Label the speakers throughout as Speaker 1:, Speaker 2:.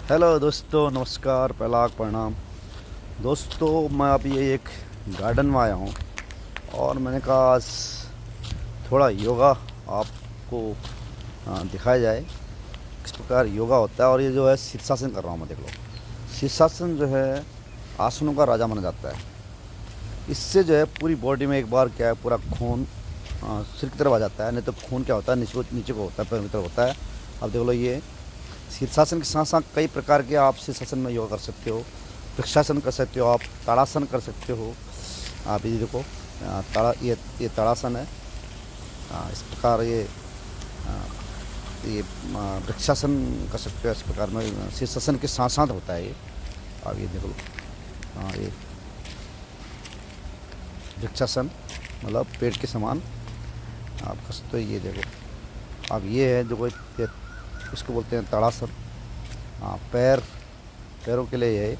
Speaker 1: Hello दोस्तों, नमस्कार, पहला प्रणाम। दोस्तों, मैं अभी एक गार्डन में आया हूँ और मैंने कहा आज थोड़ा योगा आपको दिखाया जाए किस प्रकार योगा होता है। और ये जो है शीर्षासन कर रहा हूँ मैं, देख लो। शीर्षासन जो है आसनों का राजा माना जाता है। इससे जो है पूरी बॉडी में एक बार क्या है, पूरा खून सिर की तरफ आ जाता है। नहीं तो खून क्या होता है, नीचे को होता है, पैर की तरफ होता है। अब देख लो, ये शीर्षासन के साथ साथ कई प्रकार के आप शीर्षासन में योगा कर सकते हो। वृक्षासन कर सकते हो, आप ताड़ासन कर सकते हो। आप ये देखो, ये ताड़ासन है। इस प्रकार ये वृक्षासन कर सकते हो। इस प्रकार में शीर्षासन के साथ साथ होता है ये। आप ये देख लो, ये वृक्षासन मतलब पेड़ के समान आप कर सकते हो। ये देखो, अब ये है जो इसको बोलते हैं ताड़ासन। पैरों के लिए ये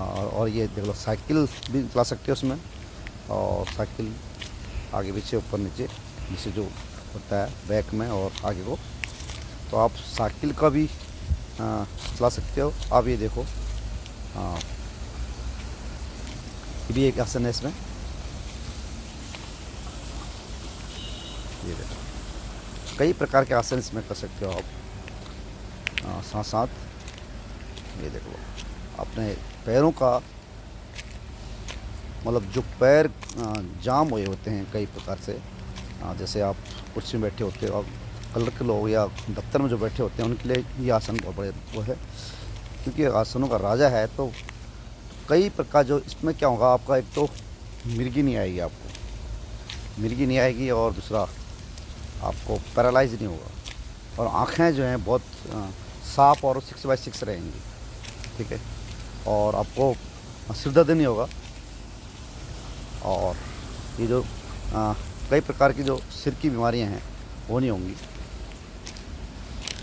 Speaker 1: और ये देख लो, साइकिल भी चला सकते हो उसमें। और साइकिल आगे पीछे ऊपर नीचे नीचे जो होता है बैक में और आगे को, तो आप साइकिल का भी चला सकते हो। आप ये देखो, ये भी एक आसन है इसमें। ये देखो, कई प्रकार के आसन इसमें कर सकते हो आप। साथ साथ ये देखो, अपने पैरों का मतलब जो पैर जाम हुए होते हैं कई प्रकार से, जैसे आप कुर्सी में बैठे होते हो, आप क्लर्क लोग या दफ्तर में जो बैठे होते हैं उनके लिए ये आसन बहुत बड़े वो है, क्योंकि आसनों का राजा है। तो कई प्रकार जो इसमें क्या होगा, आपका एक तो मिर्गी नहीं आएगी, आपको मिर्गी नहीं आएगी, और दूसरा आपको पैरालाइज नहीं होगा, और आँखें जो हैं बहुत साफ और 6x6 रहेंगी, ठीक है। और आपको सिर दर्द नहीं होगा, और ये जो कई प्रकार की जो सिर की बीमारियां हैं वो नहीं होंगी,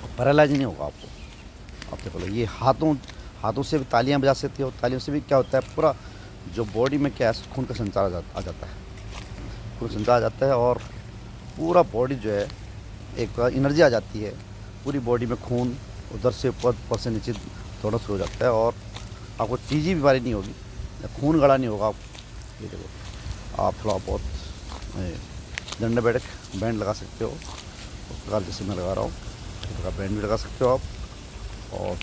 Speaker 1: और पैरालाइज नहीं होगा आपको। आप देखो, ये हाथों से भी तालियां बजा सकते हो। तालियों से भी क्या होता है, पूरा जो बॉडी में क्या है, खून का संचार आ जाता है। खून का संचार आ जाता है और पूरा बॉडी जो है एक एनर्जी आ जाती है। पूरी बॉडी में खून उधर से ऊपर से नीचे दौड़ना शुरू हो जाता है, और आपको चीज़ी बीमारी नहीं होगी, खून गड़ा नहीं होगा। आप ये देखो, आप थोड़ा बहुत दंड बैठक बैंड लगा सकते हो, उस प्रकार जैसे मैं लगा रहा हूँ, इस प्रकार बैंड भी लगा सकते हो आप। और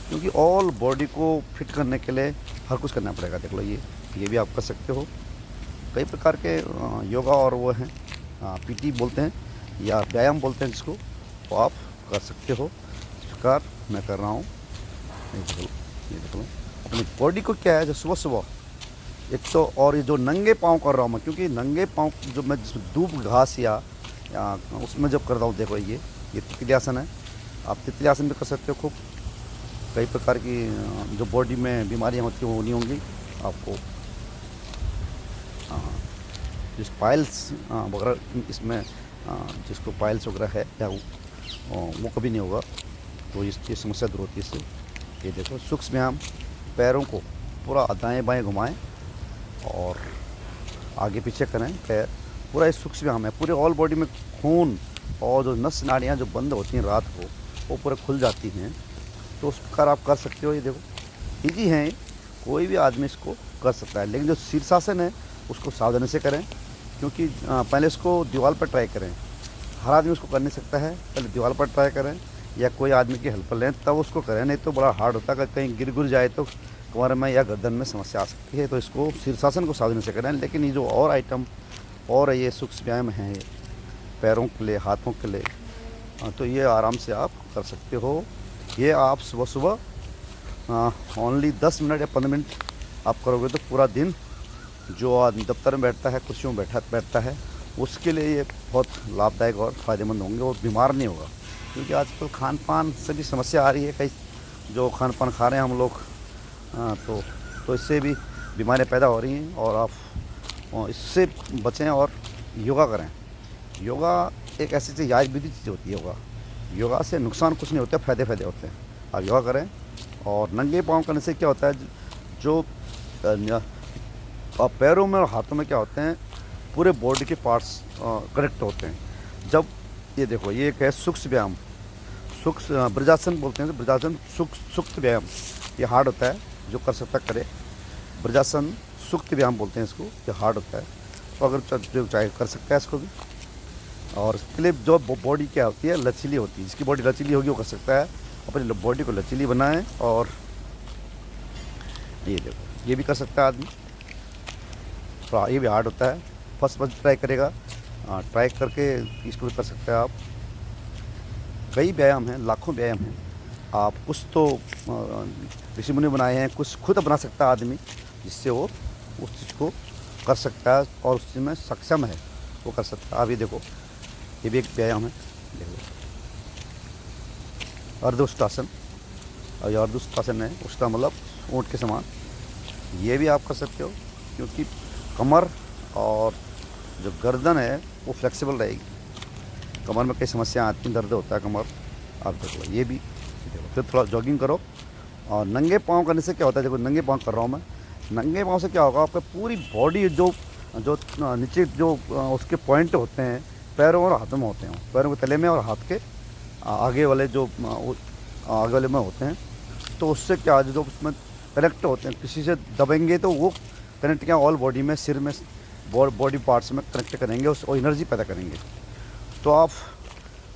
Speaker 1: क्योंकि ऑल बॉडी को फिट करने के लिए हर कुछ करना पड़ेगा। देख लो, ये भी आप कर सकते हो। कई प्रकार के योगा और वो हैं, पीटी बोलते हैं या व्यायाम बोलते हैं जिसको, वो आप कर सकते हो। इस प्रकार मैं कर रहा हूँ। ये देख लो, अपनी बॉडी को क्या है, जो सुबह सुबह एक तो, और ये जो नंगे पाँव कर रहा हूँ मैं, क्योंकि नंगे पाँव जो मैं धूप घास या उसमें जब कर रहा हूँ, देखो ये तितली आसन है। आप तितली आसन भी कर सकते हो। खूब कई प्रकार की जो बॉडी में बीमारियाँ होती हैं वो नहीं होंगी आपको। जिस पाइल्स वगैरह इसमें जिसको पाइल्स वगैरह है या वो कभी नहीं होगा, तो इसकी समस्या दूर होती है इससे। ये देखो, सूक्ष्म व्यायाम, पैरों को पूरा दाएं बाएं घुमाएं और आगे पीछे करें पैर। पूरा ये सूक्ष्म व्यायाम है। पूरे ऑल बॉडी में खून और जो नस नाड़ियाँ जो बंद होती हैं रात को, वो पूरे खुल जाती हैं। तो उस प्रकार आप कर सकते हो। ये देखो, ईजी है, कोई भी आदमी इसको कर सकता है। लेकिन जो शीर्षासन है उसको सावधानी से करें, क्योंकि पहले इसको दीवार पर ट्राई करें। हर आदमी उसको कर नहीं सकता है, पहले दीवार पर ट्राई करें या कोई आदमी की हेल्प लें तब उसको करें, नहीं तो बड़ा हार्ड होता है। अगर कहीं गिर जाए तो कमर में या गर्दन में समस्या आ सकती है। तो इसको शीर्षासन को सावधानी से करें। लेकिन ये जो और आइटम और ये सूक्ष्म व्यायाम हैं पैरों के लिए, हाथों के लिए, तो ये आराम से आप कर सकते हो। ये आप सुबह सुबह ओनली 10 मिनट या 15 मिनट आप करोगे तो पूरा दिन जो आदमी दफ्तर में बैठता है, कुर्सियों में बैठता है, उसके लिए ये बहुत लाभदायक और फ़ायदेमंद होंगे। वो बीमार नहीं होगा, क्योंकि आजकल खान पान से भी समस्या आ रही है। कई जो खान पान खा रहे हैं हम लोग, तो इससे भी बीमारियां पैदा हो रही हैं। और आप इससे बचें और योगा करें। योगा एक ऐसी चीज़, आयुर्वेदिक चीज़ होती है। योगा से नुकसान कुछ नहीं होता, फ़ायदे होते हैं। आप योगा करें। और नंगे पाँव करने से क्या होता है, जो पैरों में और हाथों में क्या होते हैं, पूरे बॉडी के पार्ट्स कनेक्ट होते हैं। जब ये देखो, ये एक है सूक्ष्म व्यायाम। सूक्ष्म ब्रजासन बोलते हैं, ब्रजासन सुक्त व्यायाम, ये हार्ड होता है, जो कर सकता करे। ब्रजासन सुक्त व्यायाम बोलते हैं इसको, ये हार्ड होता है, तो अगर जो चाहे कर सकता है इसको भी। और इसके लिए जो बॉडी क्या होती है, लचीली होती है, जिसकी बॉडी लचीली होगी वो कर सकता है, अपनी बॉडी को लचीली बनाएं। और ये देखो, ये भी कर सकता है आदमी, तो ये भी हार्ड होता है। फर्स्ट ट्राई करेगा, ट्राई करके इसको भी कर सकते हैं आप। कई व्यायाम हैं, लाखों व्यायाम हैं, आप कुछ तो ऋषि मुनि बनाए हैं, कुछ खुद बना सकता है आदमी, जिससे वो उस चीज़ को कर सकता है और उस चीज़ में सक्षम है, वो कर सकता है। आप ये देखो, ये भी एक व्यायाम है, देखो अर्धउष्टासन, और ये अर्धउष्टासन है, उष्टा मतलब ऊँट के समान, ये भी आप कर सकते हो, क्योंकि कमर और जो गर्दन है वो फ्लेक्सिबल रहेगी। कमर में कई समस्या आती हैं, दर्द होता है कमर, आप देखो ये भी देखो। फिर थोड़ा जॉगिंग करो, और नंगे पाँव करने से क्या होता है, देखो नंगे पाँव कर रहा हूँ मैं, नंगे पाँव से क्या होगा, आपका पूरी बॉडी जो जो नीचे जो उसके पॉइंट होते हैं पैरों और हाथों में होते हैं, पैरों के तले में और हाथ के आगे वाले जो आगे वाले में होते हैं, तो उससे क्या जो उसमें कनेक्ट होते हैं, किसी से दबेंगे तो वो कनेक्ट क्या ऑल बॉडी में, सिर में, बॉडी पार्ट्स में कनेक्ट करेंगे, उस एनर्जी पैदा करेंगे। तो आप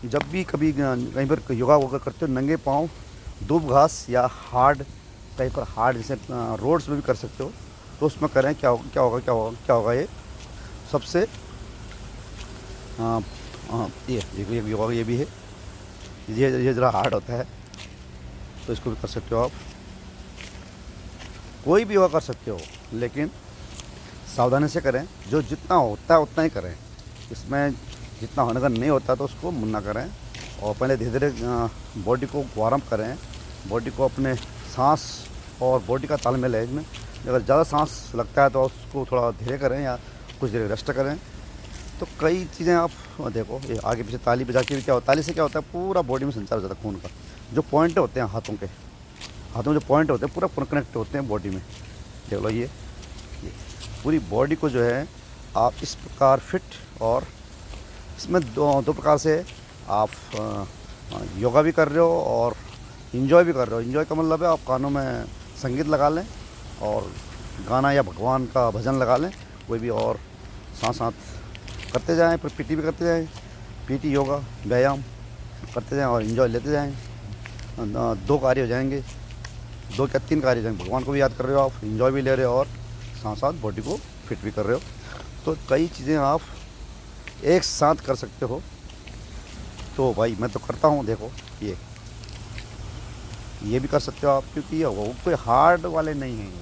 Speaker 1: जब भी कभी कहीं पर योगा वोगा करते हो, नंगे पाँव दूब घास या हार्ड, कहीं पर हार्ड जैसे रोड्स में भी कर सकते हो, तो उसमें करें। क्या होगा क्या होगा क्या होगा क्या होगा, ये सबसे ये योगा ये भी है, ये ज़रा हार्ड होता है, तो इसको भी कर सकते हो आप। कोई भी योगा कर सकते हो, लेकिन सावधानी से करें, जो जितना होता है उतना ही करें, इसमें जितना होने का नहीं होता तो उसको मुन्ना करें। और पहले धीरे धीरे बॉडी को वार्म करें, बॉडी को अपने सांस और बॉडी का तालमेल है इसमें, अगर ज़्यादा सांस लगता है तो उसको थोड़ा धीरे करें या कुछ देर रेस्ट करें। तो कई चीज़ें आप देखो, ये आगे पीछे ताली बजा के भी क्या होता है, ताली से क्या होता है, पूरा बॉडी में संचार हो जाता है खून का, जो पॉइंट होते हैं हाथों में जो पॉइंट होते हैं पूरा कनेक्ट होते हैं बॉडी में। देख लो ये पूरी बॉडी को जो है आप इस प्रकार फिट, और इसमें दो प्रकार से आप योगा भी कर रहे हो और इन्जॉय भी कर रहे हो। इन्जॉय का मतलब है आप कानों में संगीत लगा लें और गाना या भगवान का भजन लगा लें कोई भी, और साथ साथ करते जाएं, फिर पीटी भी करते जाएं, पीटी योगा व्यायाम करते जाएं और इन्जॉय लेते जाएं। दो कार्य हो जाएंगे, 2 या 3 कार्य हो जाएंगे, भगवान को भी याद कर रहे हो आप, इन्जॉय भी ले रहे हो और साथ साथ बॉडी को फिट भी कर रहे हो। तो कई चीज़ें आप एक साथ कर सकते हो। तो भाई मैं तो करता हूँ, देखो ये भी कर सकते हो आप, क्योंकि ये वो कोई हार्ड वाले नहीं हैं,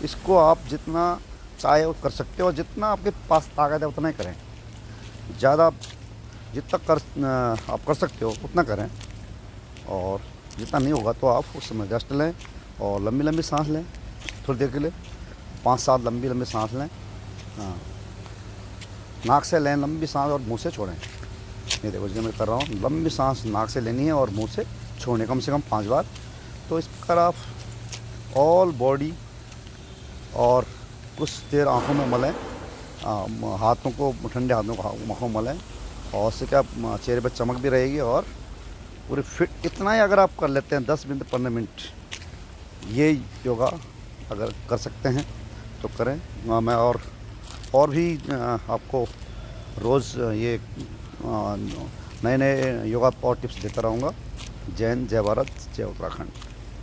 Speaker 1: इसको आप जितना चाहे वो कर सकते हो, जितना आपके पास ताकत है उतना ही करें, ज़्यादा जितना आप कर सकते हो उतना करें, और जितना नहीं होगा तो आप उस समय रेस्ट लें और लंबी लंबी सांस लें थोड़ी देर के लिए, 5-7 लंबी लंबी सांस लें। हाँ, नाक से लें लंबी सांस और मुंह से छोड़ें। ये देखो जो मैं कर रहा हूँ, लंबी सांस नाक से लेनी है और मुंह से छोड़ने, कम से कम 5 बार। तो इस प्रकार आप ऑल बॉडी, और कुछ देर आँखों में मलें, हाथों को, ठंडे हाथों को आँखों में मलें, और उससे क्या चेहरे पर चमक भी रहेगी और पूरी फिट। इतना ही अगर आप कर लेते हैं 10 मिनट 15 मिनट ये योगा अगर कर सकते हैं तो करें। मैं और भी आपको रोज़ ये नए नए योगा और टिप्स देता रहूँगा। जय हिंद, जय भारत, जय उत्तराखंड।